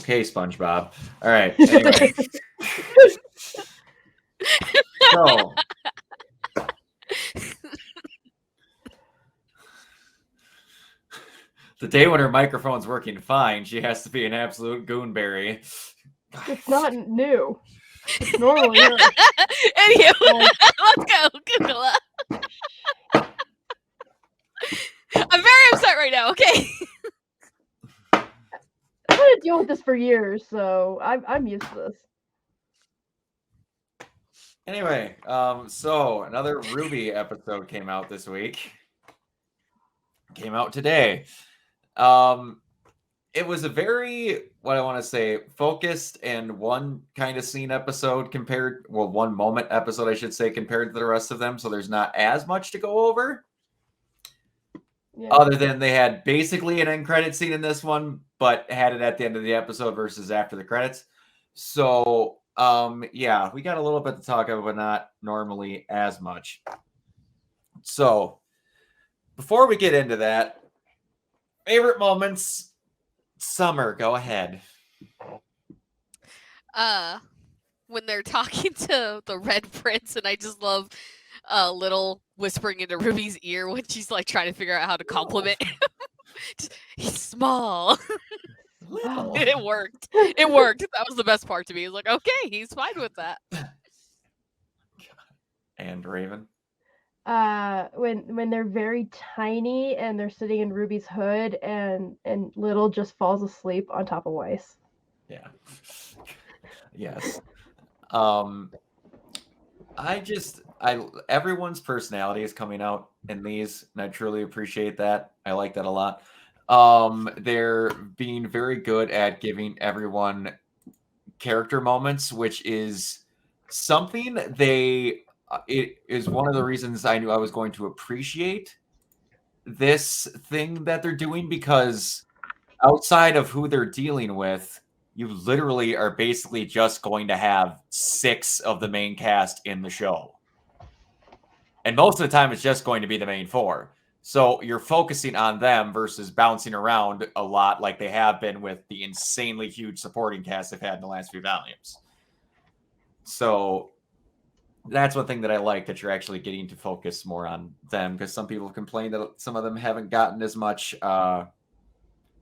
Okay, SpongeBob. All right. Anyway. So. The day when her microphone's working fine, she has to be an absolute goonberry. It's not new. It's normally her. Anywho, let's go, Google. I'm very upset right now. Okay. I've had to deal with this for years, so I'm used to this. Anyway, so another RWBY episode came out this week. Came out today. It was a very, what I want to say, focused and one kind of scene episode compared, well, one moment episode, I should say, compared to the rest of them. So there's not as much to go over. Yeah. Other than they had basically an end credit scene in this one, but had it at the end of the episode versus after the credits. So, yeah, we got a little bit to talk about, but not normally as much. So, before we get into that, favorite moments. Summer, go ahead. When they're talking to the Red Prince, and I just love Little whispering into Ruby's ear when she's like trying to figure out how to compliment him. He's small. It worked. It worked. That was the best part to me. It's like, okay, he's fine with that. And Raven? When they're very tiny and they're sitting in Ruby's hood and Little just falls asleep on top of Weiss. Yeah. Yes. Everyone's personality is coming out in these, and I truly appreciate that. I like that a lot. They're being very good at giving everyone character moments, which is something it is one of the reasons I knew I was going to appreciate this thing that they're doing, because outside of who they're dealing with, you literally are basically just going to have 6 of the main cast in the show. And most of the time, it's just going to be the main 4. So you're focusing on them versus bouncing around a lot like they have been with the insanely huge supporting cast they've had in the last few volumes. So that's one thing that I like, that you're actually getting to focus more on them, because some people complain that some of them haven't gotten as much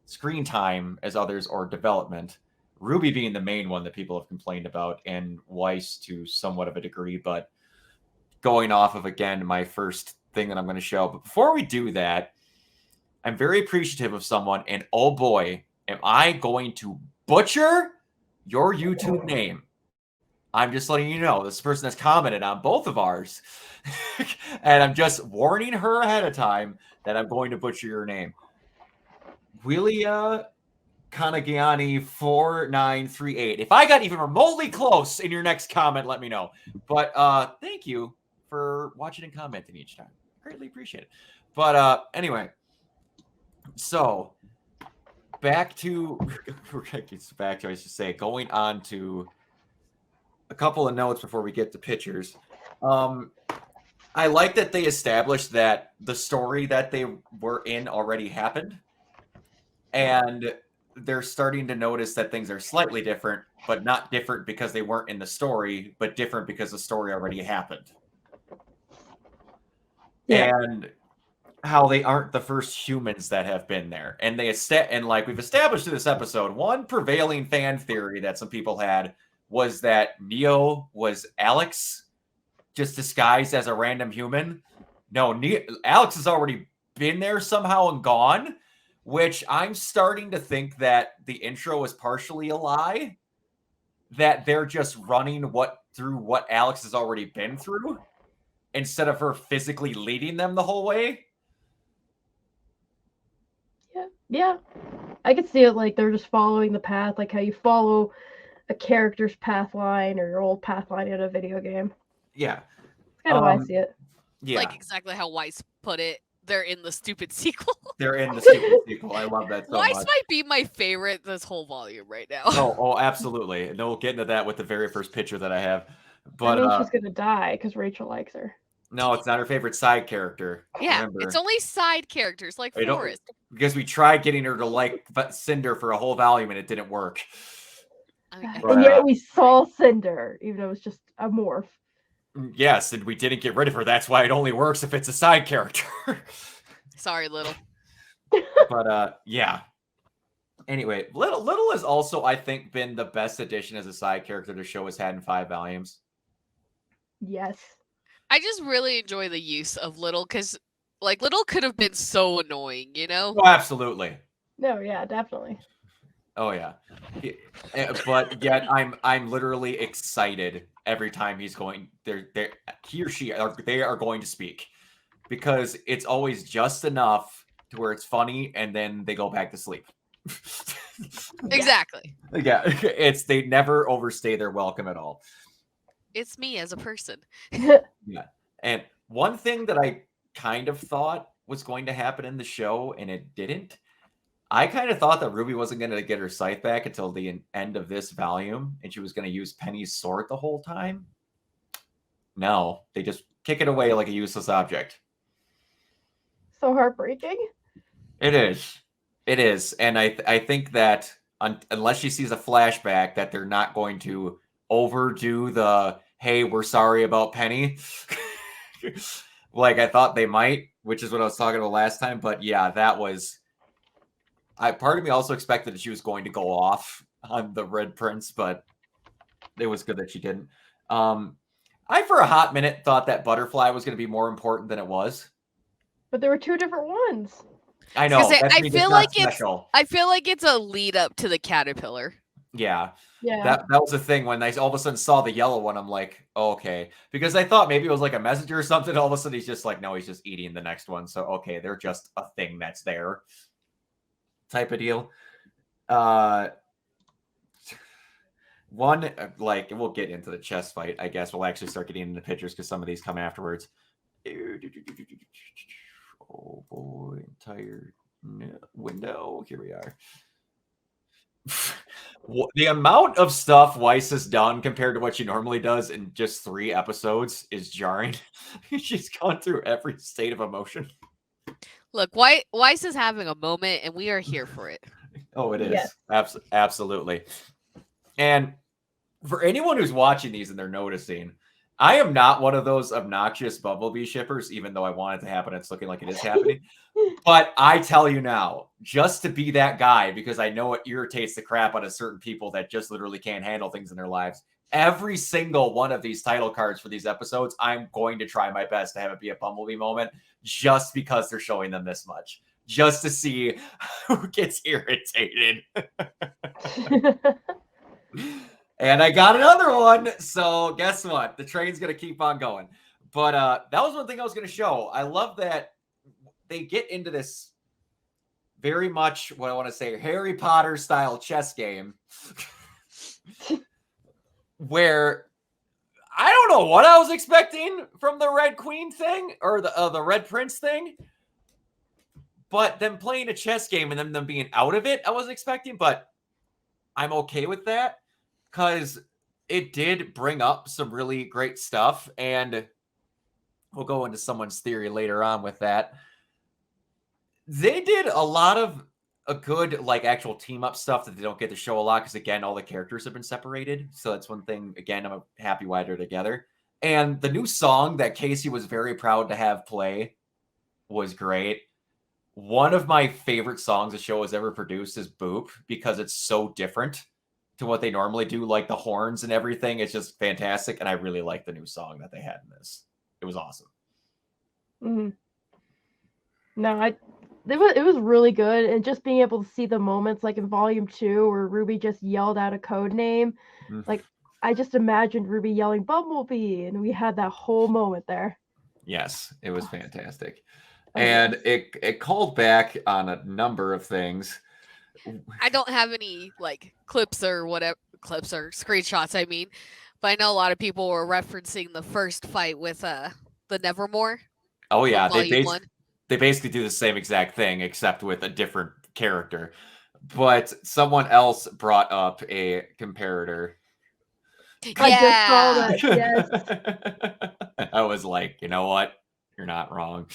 screen time as others or development. RWBY being the main one that people have complained about, and Weiss to somewhat of a degree, but going off of, again, my first thing that I'm going to show. But before we do that, I'm very appreciative of someone, and oh boy, am I going to butcher your YouTube name. I'm just letting you know, this person has commented on both of ours. And I'm just warning her ahead of time that I'm going to butcher your name. Willia Kanagiani 4938. If I got even remotely close in your next comment, let me know. But thank you for watching and commenting each time. Greatly appreciate it. But anyway, so back to I should say, going on to a couple of notes before we get to pictures. I like that they established that the story that they were in already happened, and they're starting to notice that things are slightly different, but not different because they weren't in the story, but different because the story already happened. Yeah. And how they aren't the first humans that have been there. And like we've established in this episode, one prevailing fan theory that some people had was that Neo was Alex, just disguised as a random human. No, Alex has already been there somehow and gone, which I'm starting to think that the intro was partially a lie, that they're just running through what Alex has already been through, instead of her physically leading them the whole way. Yeah. I could see it like they're just following the path, like how you follow a character's path line or your old path line in a video game. Yeah. That's kind of why I see it. Yeah. Like exactly how Weiss put it. They're in the stupid sequel. They're in the stupid sequel. I love that so Weiss much. might be my favorite this whole volume right now. Oh, absolutely. And we'll get into that with the very first picture that I have. But she's gonna die because Rachel likes her. No, it's not her favorite side character. Yeah, Remember. it's only side characters like Forrest. because we tried getting her to like Cinder for a whole volume and it didn't work. And yet we saw Cinder, even though it was just a morph. Yes, and we didn't get rid of her. That's why it only works if it's a side character. Sorry, Little. But yeah. Anyway, Little has also, I think, been the best addition as a side character the show has had in 5 volumes. Yes. I just really enjoy the use of Little because, like, Little could have been so annoying, you know? Oh, absolutely. No, yeah, definitely. Oh yeah, but yet I'm literally excited every time he's going. He or she they are going to speak, because it's always just enough to where it's funny, and then they go back to sleep. Exactly. Yeah, they never overstay their welcome at all. It's me as a person. Yeah, and one thing that I kind of thought was going to happen in the show, and it didn't. I kind of thought that Ruby wasn't going to get her sight back until the end of this volume, and she was going to use Penny's sword the whole time. No, they just kick it away like a useless object. So heartbreaking. It is. It is. And I think that unless she sees a flashback, that they're not going to overdo the, hey, we're sorry about Penny. Like I thought they might, which is what I was talking about last time. But yeah, that was... part of me also expected that she was going to go off on the Red Prince, but it was good that she didn't. I, for a hot minute, thought that Butterfly was going to be more important than it was. But there were 2 different ones. I know. I feel like it's a lead up to the caterpillar. Yeah. Yeah. That was the thing when I all of a sudden saw the yellow one. I'm like, oh, okay, because I thought maybe it was like a messenger or something. All of a sudden, he's just like, no, he's just eating the next one. So okay, they're just a thing that's there, type of deal. One, like, we'll get into the chess fight. I guess we'll actually start getting into pictures because some of these come afterwards. Oh boy, entire window. Here we are. The amount of stuff Weiss has done compared to what she normally does in just 3 episodes is jarring. She's gone through every state of emotion. Look, Weiss is having a moment, and we are here for it. Oh, it is. Yes. Absolutely. And for anyone who's watching these and they're noticing, I am not one of those obnoxious Bumblebee shippers, even though I want it to happen. It's looking like it is happening. But I tell you now, just to be that guy, because I know it irritates the crap out of certain people that just literally can't handle things in their lives. Every single one of these title cards for these episodes, I'm going to try my best to have it be a Bumblebee moment, just because they're showing them this much. Just to see who gets irritated. And I got another one. So guess what? The train's going to keep on going. But that was one thing I was going to show. I love that they get into this very much, what I want to say, Harry Potter style chess game where I don't know what I was expecting from the Red Queen thing or the Red Prince thing. But them playing a chess game and then them being out of it, I was expecting. But I'm okay with that, because it did bring up some really great stuff, and we'll go into someone's theory later on with that. They did a lot of a good, like, actual team up stuff that they don't get to show a lot, because again, all the characters have been separated. So that's one thing. Again, I'm happy why they're together. And the new song that Casey was very proud to have play was great. One of my favorite songs the show has ever produced is Boop, because it's so different to what they normally do, like the horns and everything. It's just fantastic, and I really like the new song that they had in this. It was awesome. Mm-hmm. No, it was really good, and just being able to see the moments like in Volume 2 where Ruby just yelled out a code name, like I just imagined Ruby yelling Bumblebee, and we had that whole moment there. Yes, it was fantastic. And it called back on a number of things. I don't have any like clips or screenshots, I mean, but I know a lot of people were referencing the first fight with the Nevermore. Oh yeah, they basically do the same exact thing except with a different character. But someone else brought up a comparator. I just saw that. Yes. I was like, you know what? You're not wrong.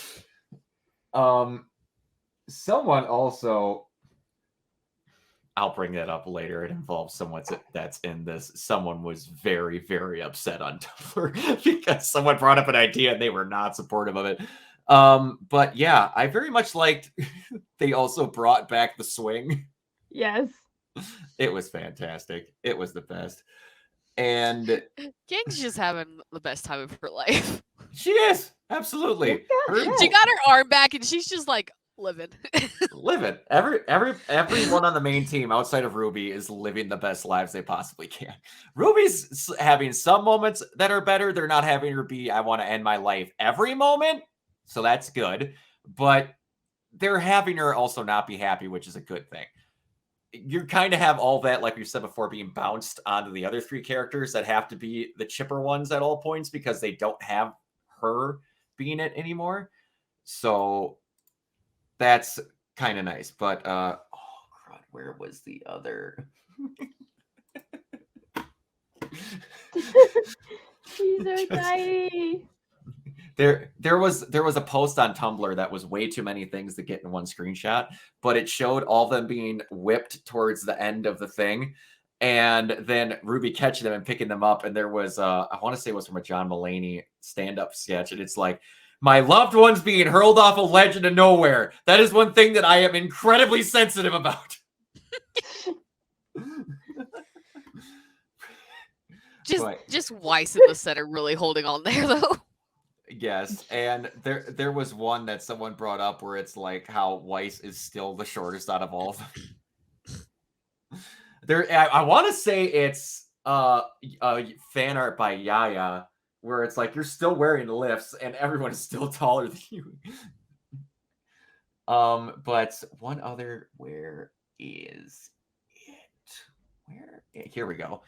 someone also, I'll bring that up later. It involves someone that's in this. Someone was very, very upset on Tumblr because someone brought up an idea and they were not supportive of it. But yeah, I very much liked they also brought back the swing. Yes. It was fantastic. It was the best. And Yang's just having the best time of her life. she is, absolutely. She got her arm back and she's just like living. Living. Everyone on the main team outside of RWBY is living the best lives they possibly can. RWBY's having some moments that are better. They're not having her be, I want to end my life every moment. So that's good. But they're having her also not be happy, which is a good thing. You kind of have all that, like we said before, being bounced onto the other three characters that have to be the chipper ones at all points because they don't have her being it anymore. So that's kind of nice. But oh crud, where was the other? She's so tiny. There was a post on Tumblr that was way too many things to get in one screenshot, but it showed all of them being whipped towards the end of the thing, and then RWBY catching them and picking them up. And there was I want to say it was from a John Mulaney stand-up sketch, and it's like, my loved ones being hurled off a ledge into nowhere. That is one thing that I am incredibly sensitive about. Just Weiss in the center really holding on there though. Yes, and there was one that someone brought up where it's like how Weiss is still the shortest out of all of them. I want to say it's fan art by Yaya, where it's like you're still wearing lifts and everyone is still taller than you. But one other, where is it? Here we go.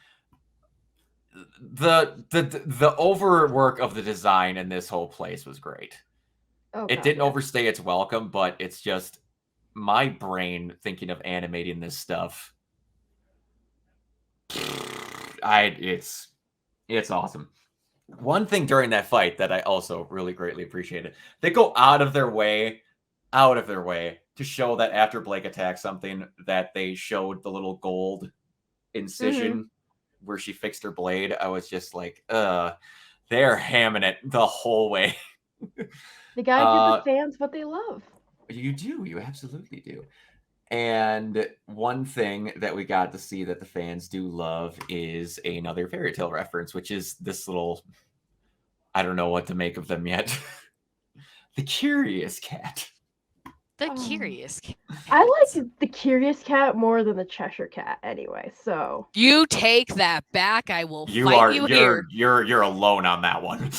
The overwork of the design in this whole place was great. It didn't overstay its welcome, but it's just my brain thinking of animating this stuff. It's awesome. One thing during that fight that I also really greatly appreciated, they go out of their way to show that after Blake attacks something, that they showed the little gold incision where she fixed her blade. I was just like, they're hamming it the whole way. They gotta give the fans what they love. You do. You absolutely do. And one thing that we got to see that the fans do love is another fairy tale reference, which is this little, I don't know what to make of them yet. The Curious Cat. The Curious Cat. I like the Curious Cat more than the Cheshire Cat anyway, so. You take that back. I will fight you here. You're alone on that one.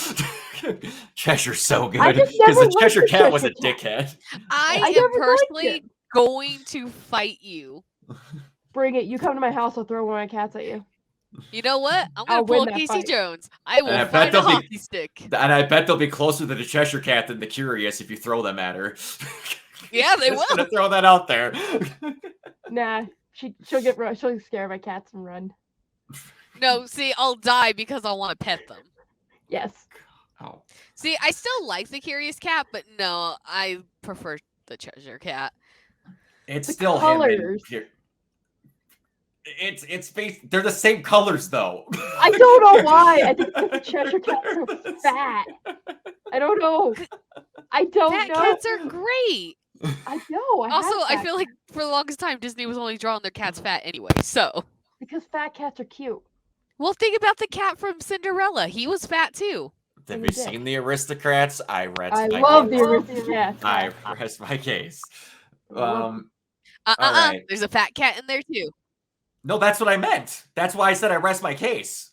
Cheshire's so good because the Cheshire Cat was a dickhead. I am personally going to fight you. Bring it. You come to my house, I'll throw one of my cats at you. You know what? I'm going to pull Casey fight. Jones. I will find a hockey stick. And I bet they'll be closer to the Cheshire Cat than the Curious if you throw them at her. Yeah, they will. Just gonna throw that out there. Nah, she'll get scared of my cats and run. No, see, I'll die because I want to pet them. Yes. Oh. See, I still like the Curious Cat, but no, I prefer the Cheshire Cat. It's the still colors. Him. It's based. They're the same colors though. I don't know why. I think the Cheshire Cat's so fat. I don't know. Fat cats are great. I know. I feel like for the longest time Disney was only drawing their cats fat anyway. So because fat cats are cute. Well, think about the cat from Cinderella. He was fat too. Have you seen the Aristocrats? I love the Aristocrats. I rest my case. All right. There's a fat cat in there too. No, that's what I meant. That's why I said I rest my case.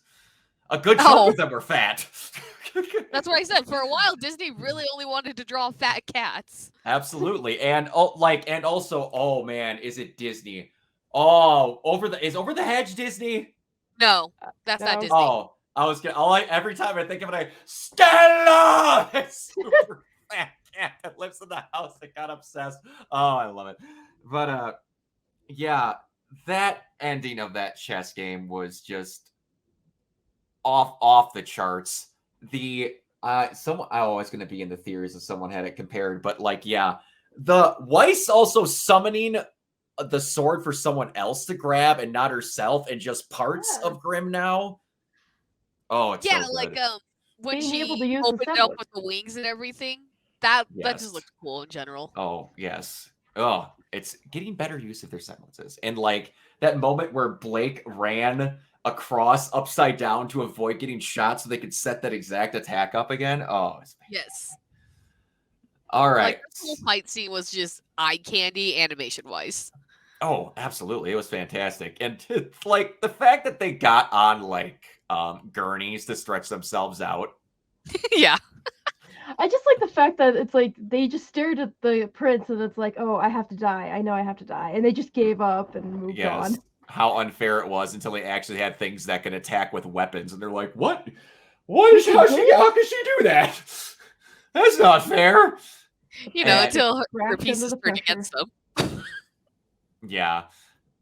A good chunk of them were fat. That's what I said. For a while, Disney really only wanted to draw fat cats. Absolutely, and also, oh man, is it Disney? Oh, Over the Hedge Disney? No, that's not Disney. Oh, every time I think of it, Stella, super fat cat that lives in the house that got obsessed. Oh, I love it. But yeah, that ending of that chess game was just off the charts. I was going to be in the theories if someone had it compared, but like, yeah, The Weiss also summoning the sword for someone else to grab and not herself, and just parts of Grimm now. Oh, it's Yeah, so like good. when Being she able to use the opened it up semblance. with the wings and everything, that Yes. just looked cool in general. Oh, yes. Oh, it's getting better use of their semblances. And like that moment where Blake ran across upside down to avoid getting shot so they could set that exact attack up again. Oh, it's Yes. all Like right. this whole fight scene was just eye candy animation wise. Oh, absolutely. It was fantastic. And like the fact that they got on like gurneys to stretch themselves out. Yeah. I just like the fact that it's like they just stared at the prince and it's like, oh, I have to die. I know I have to die. And they just gave up and moved on. Yes. How unfair it was until they actually had things that could attack with weapons. And they're like, what? How could she do that? That's not fair. You know, And- until her Crashed pieces under the turned pressure. against them. Yeah.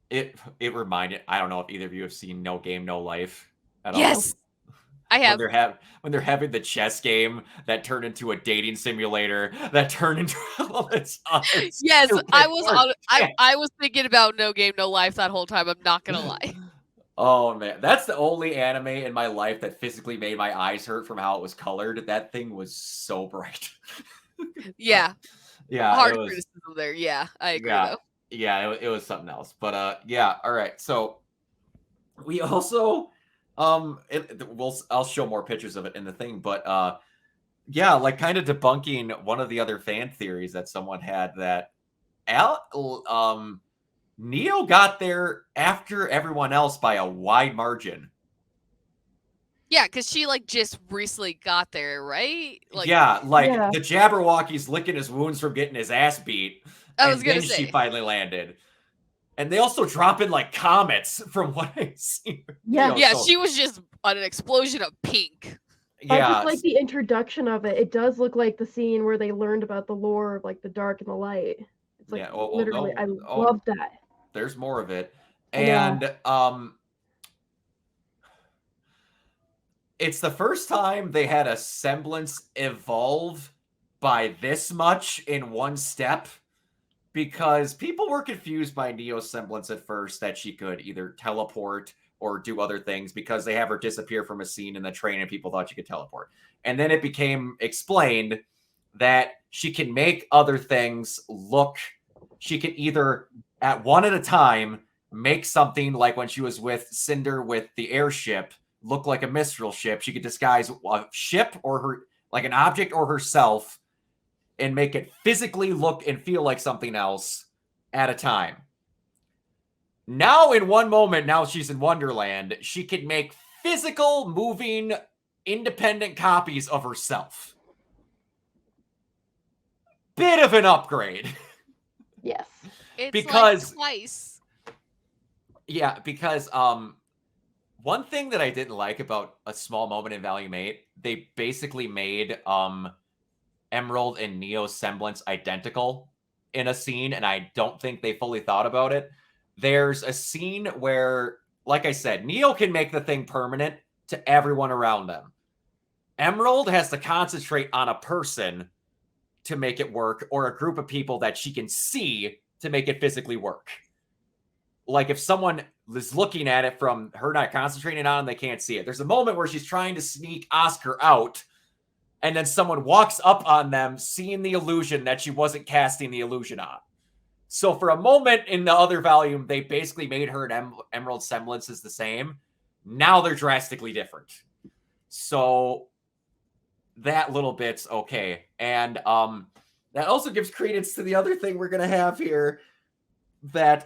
It reminded, I don't know if either of you have seen No Game, No Life at all. Yes. I have. When they're having the chess game that turned into a dating simulator that turned into all this other Yes, stupid I was horseshit. I was thinking about No Game No Life that whole time. I'm not gonna lie. Oh man, that's the only anime in my life that physically made my eyes hurt from how it was colored. That thing was so bright. Yeah, Yeah, hard it was. criticism there. Yeah, I agree Yeah, though. yeah, it was something else. But yeah, all right. So we also I'll show more pictures of it in the thing, but yeah, like kind of debunking one of the other fan theories that someone had that Neo got there after everyone else by a wide margin. Yeah, because she like just recently got there, right? Like, yeah, like Yeah. the Jabberwocky's licking his wounds from getting his ass beat. I was and gonna then say. she finally landed. And they also drop in like comets from what I've seen. Yeah. Yeah, she was just an explosion of pink. I Yeah, just like the introduction of it. It does look like the scene where they learned about the lore of like the dark and the light. It's like yeah. literally, I Oh, love that. there's more of it. I know. And it's the first time they had a semblance evolve by this much in one step, because people were confused by Neo's semblance at first that she could either teleport or do other things, because they have her disappear from a scene in the train and people thought she could teleport. And then it became explained that she can make other things look, she can either at one at a time make something like when she was with Cinder with the airship look like a Mistral ship. She could disguise a ship or her, like an object or herself, and make it physically look and feel like something else at a time. Now, in one moment, now she's in Wonderland, she can make physical, moving, independent copies of herself. Bit of an upgrade. Yes. It's Because- like twice. Yeah, because one thing that I didn't like about A Small Moment in Volume 8, they basically made Emerald and Neo's semblance identical in a scene, and I don't think they fully thought about it. There's a scene where, like I said, Neo can make the thing permanent to everyone around them. Emerald has to concentrate on a person to make it work, or a group of people that she can see to make it physically work. Like if someone is looking at it from her not concentrating on, they can't see it. There's a moment where she's trying to sneak Oscar out, and then someone walks up on them, seeing the illusion that she wasn't casting the illusion on. So for a moment in the other volume, they basically made her and Emerald semblances the same. Now they're drastically different. So that little bit's okay. And that also gives credence to the other thing we're going to have here, that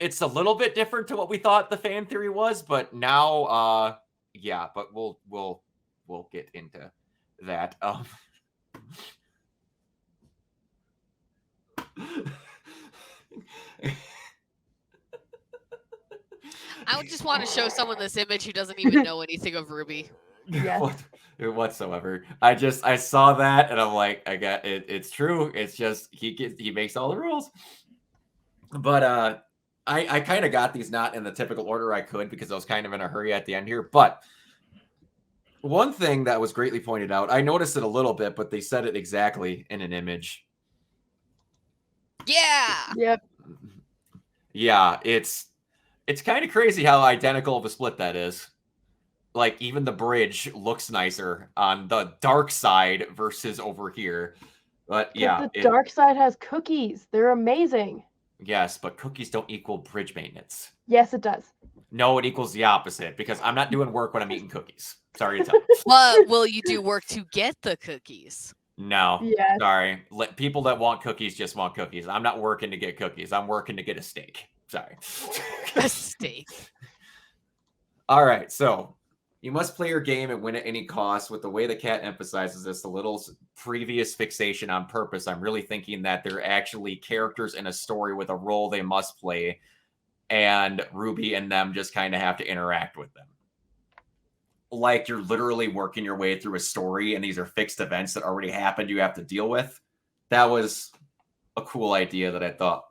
it's a little bit different to what we thought the fan theory was, but now yeah, but we'll get into that. I would just want to show someone this image who doesn't even know anything of RWBY. Yes. Whatsoever. I saw that and I'm like, I got it. It's true. It's just he makes all the rules. But I kind of got these not in the typical order I could, because I was kind of in a hurry at the end here. But one thing that was greatly pointed out, I noticed it a little bit, but they said it exactly in an image. Yeah. Yep. Yeah, it's kind of crazy how identical of a split that is. Like, even the bridge looks nicer on the dark side versus over here. But yeah, The dark side has cookies. They're amazing. yes, but cookies don't equal bridge maintenance. Yes, it does. No, it equals the opposite because I'm not doing work when I'm eating cookies. Sorry to tell you. But will you do work to get the cookies? No. Yes. Sorry. People that want cookies just want cookies. I'm not working to get cookies. I'm working to get a steak. Sorry. A steak. All right. So you must play your game and win at any cost. With the way the cat emphasizes this, a little previous fixation on purpose, I'm really thinking that they're actually characters in a story with a role they must play, and RWBY and them just kind of have to interact with them. Like you're literally working your way through a story and these are fixed events that already happened you have to deal with. That was a cool idea that I thought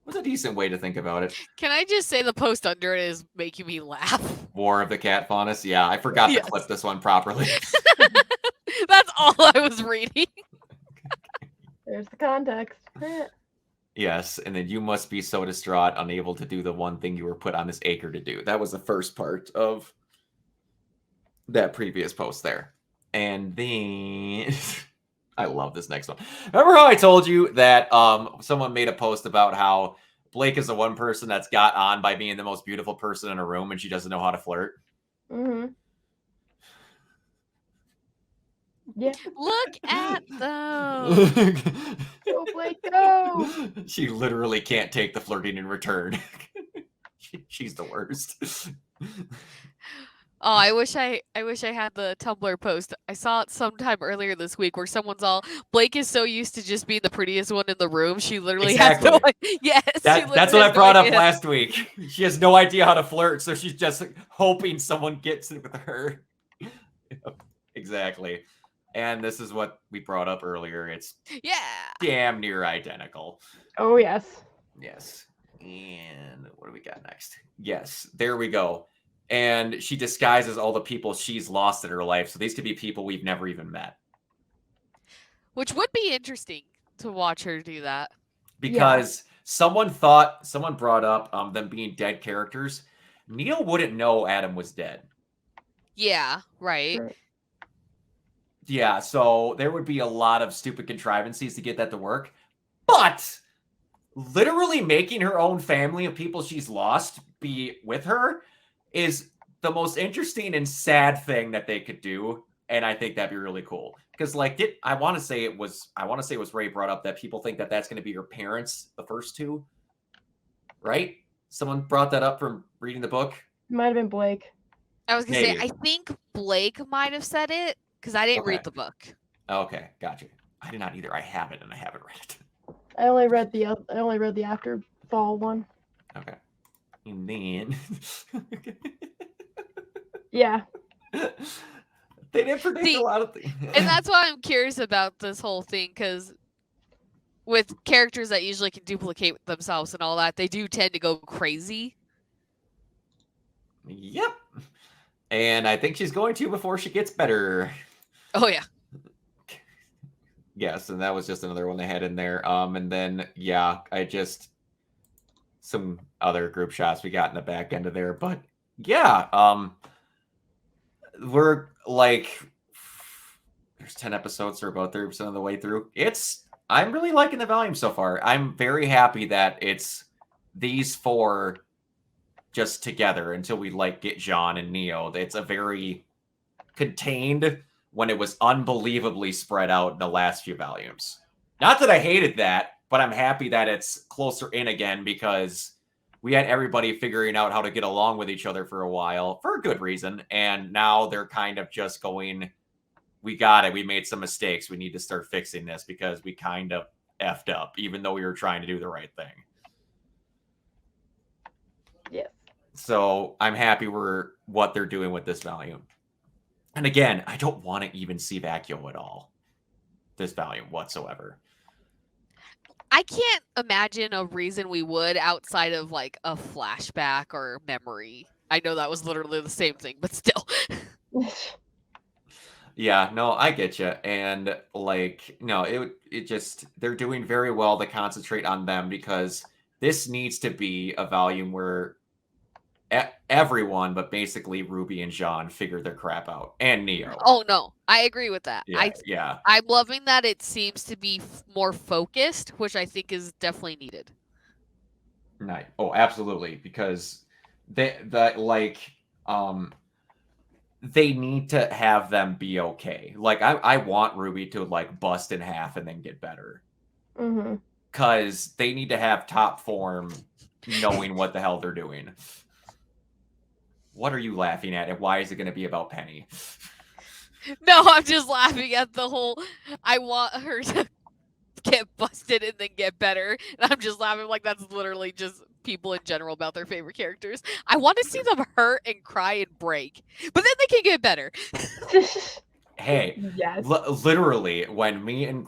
was a decent way to think about it. Can I just say the post under it is making me laugh? War of the Cat Faunus. Yeah, I forgot to clip this one properly. That's all I was reading. There's the context. Yes, and then you must be so distraught, unable to do the one thing you were put on this acre to do. That was the first part of that previous post there. And then I love this next one. Remember how I told you that someone made a post about how Blake is the one person that's got on by being the most beautiful person in a room and she doesn't know how to flirt? Mm-hmm. Yeah. Look at those. Go, Blake, go. She literally can't take the flirting in return. She's the worst. Oh, I wish I had the Tumblr post. I saw it sometime earlier this week where someone's all, Blake is so used to just being the prettiest one in the room. She literally has no idea. Yes. That's what I brought up last week. She has no idea how to flirt, so she's just hoping someone gets it with her. Exactly. And this is what we brought up earlier. It's damn near identical. Oh, yes. Yes. And what do we got next? Yes, there we go. And she disguises all the people she's lost in her life. So these could be people we've never even met. Which would be interesting to watch her do that. Because someone brought up them being dead characters. Neil wouldn't know Adam was dead. Yeah, right. Yeah, so there would be a lot of stupid contrivances to get that to work. But literally making her own family of people she's lost be with her is the most interesting and sad thing that they could do. And I think that'd be really cool. Because I want to say it was Ray brought up that people think that that's going to be her parents, the first two. Right? Someone brought that up from reading the book. Might have been Blake. I was going to say, I think Blake might have said it. Because I didn't read the book. Okay, gotcha. I did not either. I have it, and I haven't read it. I only read the after fall one. Okay, and then yeah, they didn't predict a lot of things. And that's why I'm curious about this whole thing, because with characters that usually can duplicate themselves and all that, they do tend to go crazy. Yep, and I think she's going to before she gets better. Oh, yeah. Yes, and that was just another one they had in there. And then, some other group shots we got in the back end of there. But, yeah, we're there's 10 episodes, so we're about 30% of the way through. I'm really liking the volume so far. I'm very happy that it's these four just together until we, get Jean and Neo. It's a very contained when it was unbelievably spread out in the last few volumes. Not that I hated that, but I'm happy that it's closer in again because we had everybody figuring out how to get along with each other for a while for a good reason. And now they're kind of just going, we got it. We made some mistakes. We need to start fixing this because we kind of effed up, even though we were trying to do the right thing. Yeah. So I'm happy what they're doing with this volume. And again, I don't want to even see Vacuo at all. This volume whatsoever. I can't imagine a reason we would outside of a flashback or memory. I know that was literally the same thing, but still. Yeah, no, I get you. And like, no, it just they're doing very well to concentrate on them because this needs to be a volume where everyone, but basically Ruby and Jean, figure their crap out, and Neo. Oh no, I agree with that. Yeah. I'm loving that it seems to be more focused, which I think is definitely needed. Nice. Oh, absolutely, because they they need to have them be okay. Like I want Ruby to like bust in half and then get better. Mm-hmm. Because they need to have top form knowing what the hell they're doing. What are you laughing at, and why is it going to be about Penny? No, I'm just laughing at the whole I want her to get busted and then get better. And I'm just laughing like that's literally just people in general about their favorite characters. I want to see them hurt and cry and break, but then they can get better. Hey, yes. Literally, when me and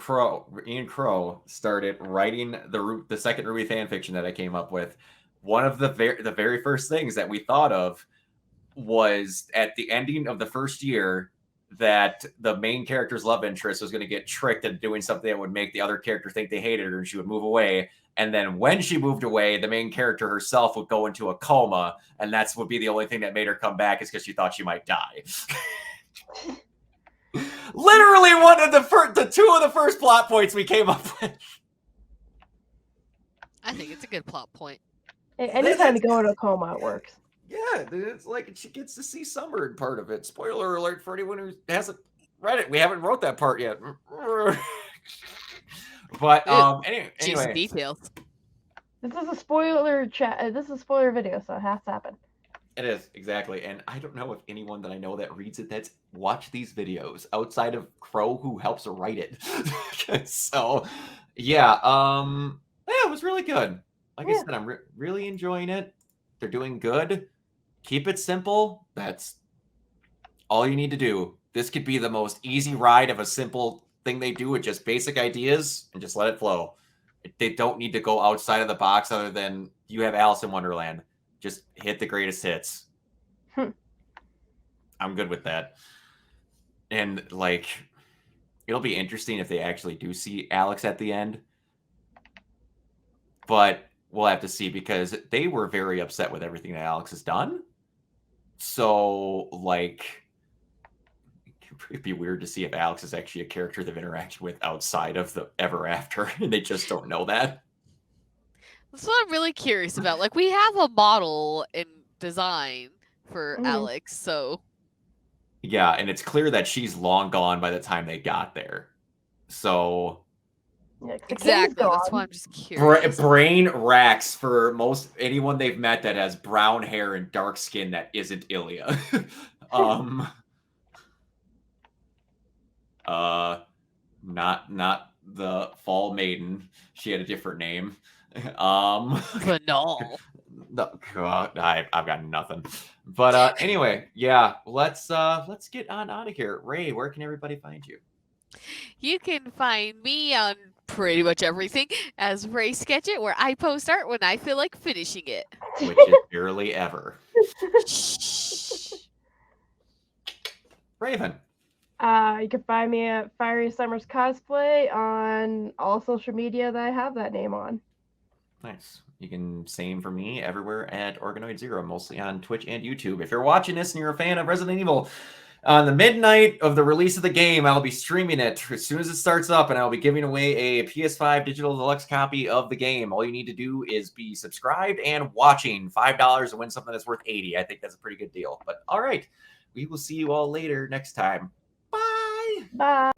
Ian Crow started writing the second RWBY fan fiction that I came up with, one of the very first things that we thought of was at the ending of the first year that the main character's love interest was going to get tricked into doing something that would make the other character think they hated her and she would move away. And then when she moved away, the main character herself would go into a coma, and that's would be the only thing that made her come back is because she thought she might die. Literally one of the two of the first plot points we came up with. I think it's a good plot point. Anytime to go into a coma, it works. Yeah, it's like she gets to see Summer in part of it. Spoiler alert for anyone who hasn't read it. We haven't wrote that part yet. But anyway, details. This is a spoiler chat. This is a spoiler video, so it has to happen. It is, exactly. And I don't know if anyone that I know that reads it that's watched these videos outside of Crow who helps write it. So yeah, it was really good. Like I said, I'm really enjoying it. They're doing good. Keep it simple. That's all you need to do. This could be the most easy ride of a simple thing they do with just basic ideas and just let it flow. They don't need to go outside of the box other than you have Alice in Wonderland. Just hit the greatest hits. I'm good with that. And like, it'll be interesting if they actually do see Alex at the end. But we'll have to see because they were very upset with everything that Alex has done. So, like, it'd be weird to see if Alex is actually a character they've interacted with outside of the Ever After, and they just don't know that. That's what I'm really curious about. Like, we have a model in design for Alex, so... Yeah, and it's clear that she's long gone by the time they got there. So... Yeah, exactly, that's why I'm just curious. Brain racks for most anyone they've met that has brown hair and dark skin that isn't Ilya. Not the Fall Maiden. She had a different name. Banal. No, God, I've got nothing. But anyway, yeah, let's get on out of here. Ray, where can everybody find you? You can find me on pretty much everything as Ray Sketch It, where I post art when I feel like finishing it. Which is barely ever. Raven. You can find me at Fiery Summers Cosplay on all social media that I have that name on. Nice. You can same for me everywhere at Organoid Zero, mostly on Twitch and YouTube. If you're watching this and you're a fan of Resident Evil, on the midnight of the release of the game, I'll be streaming it as soon as it starts up, and I'll be giving away a PS5 digital deluxe copy of the game. All you need to do is be subscribed and watching. $5 to win something that's worth $80. I think that's a pretty good deal. But all right, we will see you all later next time. Bye. Bye.